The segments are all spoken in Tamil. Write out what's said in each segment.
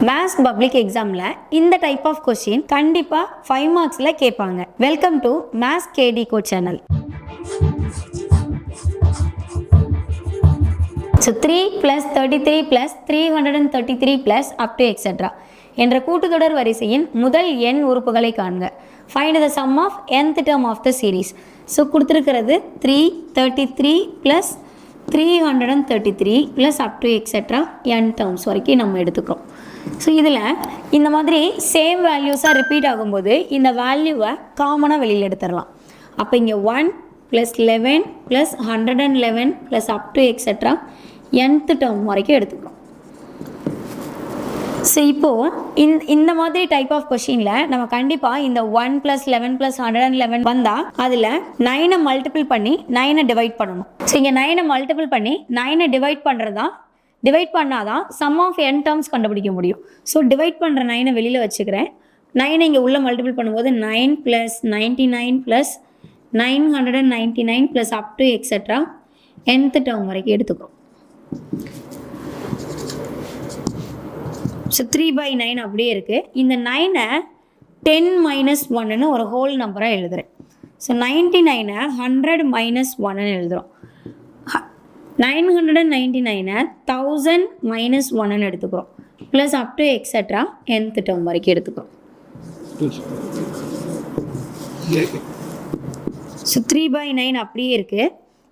மேத்ஸ் பப்ளிக் எக்ஸாமில் இந்த டைப் ஆஃப் கொஸ்டின் கண்டிப்பாக 5 மார்க்ஸில் கேட்பாங்க. Welcome to maths KD code channel. So 3 + 33 + 333 + up to etc. என்ற கூட்டுத்தொடர் வரிசையின் முதல் n உறுப்புகளை காண்க. Find the sum of nth term of the series. So கொடுத்துருக்கிறது 333 + 333 + up to etc. n terms வரைக்கும் நம்ம எடுத்துக்கிறோம். ஸோ இதில் இந்த மாதிரி சேம் வேல்யூஸாக ரிப்பீட் ஆகும்போது இந்த வேல்யூவை காமனாக வெளியில் எடுத்துடலாம். அப்போ இங்கே 1 + 11 + 111 + up to etc. nth term வரைக்கும் எடுத்துக்கிறோம். ஸோ இப்போது இந்த மாதிரி டைப் ஆஃப் கொஷினில் நம்ம கண்டிப்பாக இந்த 1 + 11 + 111 வந்தால் அதில் 9 மல்டிபிள் பண்ணி 9 டிவைட் பண்ணணும். ஸோ இங்கே 9 மல்டிபிள் பண்ணி 9 டிவைட் பண்ணால் தான் சம் ஆஃப் n டேர்ம்ஸ் கண்டுபிடிக்க முடியும். ஸோ டிவைட் பண்ணுற 9 வெளியில் வச்சுக்கிறேன். 9 இங்கே உள்ள மல்டிபிள் பண்ணும்போது 9 + 99 + 999 + up to etc. nth term வரைக்கும் எடுத்துக்கிறோம். ஸோ 3/9 அப்படியே இருக்குது. இந்த 9-ஐ 10 - 1ன்னு ஒரு ஹோல் நம்பராக எழுதுகிறேன். ஸோ 99-ஐ 100 - 1ன்னு எழுதுகிறோம். 999-ஐ 1000 - 1ன்னு எடுத்துக்கிறோம். Plus up to etcetera nth term வரைக்கும் எடுத்துக்கிறோம். ஸோ 3/9 அப்படியே இருக்குது.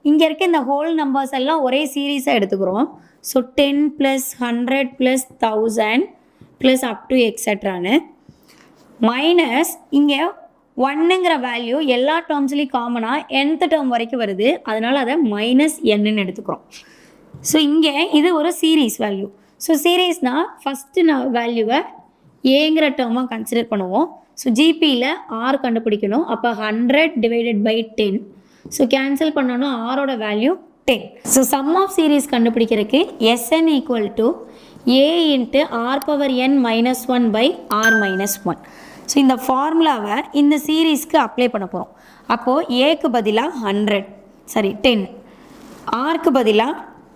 இங்கே இருக்க இந்த ஹோல் நம்பர்ஸ் எல்லாம் ஒரே சீரீஸாக எடுத்துக்கிறோம். ஸோ 10 + 100 + 1000 + up to எக்ஸெட்ரான்னு மைனஸ் இங்கே 1ங்கிற வேல்யூ எல்லா டேர்ம்ஸ்லேயும் காமனாக nth term வரைக்கும் வருது. அதனால் அதை -nன்னு எடுத்துக்கிறோம். ஸோ இங்கே இது ஒரு சீரீஸ் வேல்யூ. ஸோ சீரீஸ்னால் ஃபஸ்ட்டு வேல்யூவை ஏங்கிற டேர்மாக கன்சிடர் பண்ணுவோம். ஸோ ஜிபியில் ஆர் கண்டுபிடிக்கணும். அப்போ 100 / 10. ஸோ கேன்சல் பண்ணோன்னா ஆரோட value 10. So sum of series கண்டுபிடிக்கிறதுக்கு Sn = a × r⁻n - 1/r - 1. So இந்த ஃபார்முலாவை இந்த சீரீஸ்க்கு அப்ளை பண்ண போகிறோம். அப்போது ஏக்கு பதிலாக 10, ஆர்க்கு பதிலாக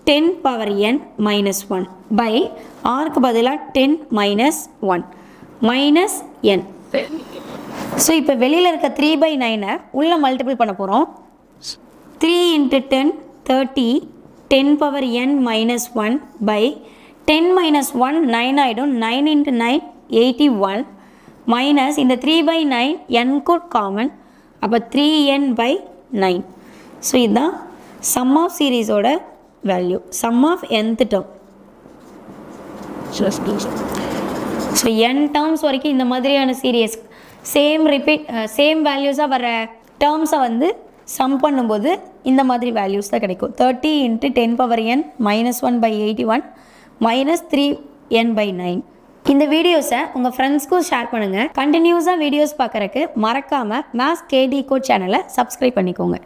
10⁻n - 1 ஆர்க்கு பதிலாக 10 - 1 -n. ஸோ இப்போ வெளியில் இருக்க 3/9-ஐ உள்ள மல்டிபிள் பண்ண போகிறோம். 3 × 10 30, 10⁻n - 1 10 - 1 9 ஆகிடும். 9 × 9 81 மைனஸ் இந்த 3/9 n கூட காமன். அப்போ 3n/9. ஸோ இதுதான் சம் ஆஃப் சீரீஸோட value, sum of nth term. So n terms வரைக்கும் இந்த மாதிரியான சீரியஸ் சேம் வேல்யூஸாக வர டேர்ம்ஸை வந்து சம் பண்ணும்போது இந்த மாதிரி வேல்யூஸ் தான் கிடைக்கும். 30 × 10⁻n - 1/81 -3n/9. இந்த வீடியோஸை உங்கள் ஃப்ரெண்ட்ஸ்க்கும் ஷேர் பண்ணுங்கள். கண்டினியூஸாக வீடியோஸ் பார்க்குறக்கு மறக்காமல் மேத்ஸ் கேடி கோட் சேனலை சப்ஸ்கிரைப் பண்ணிக்கோங்க.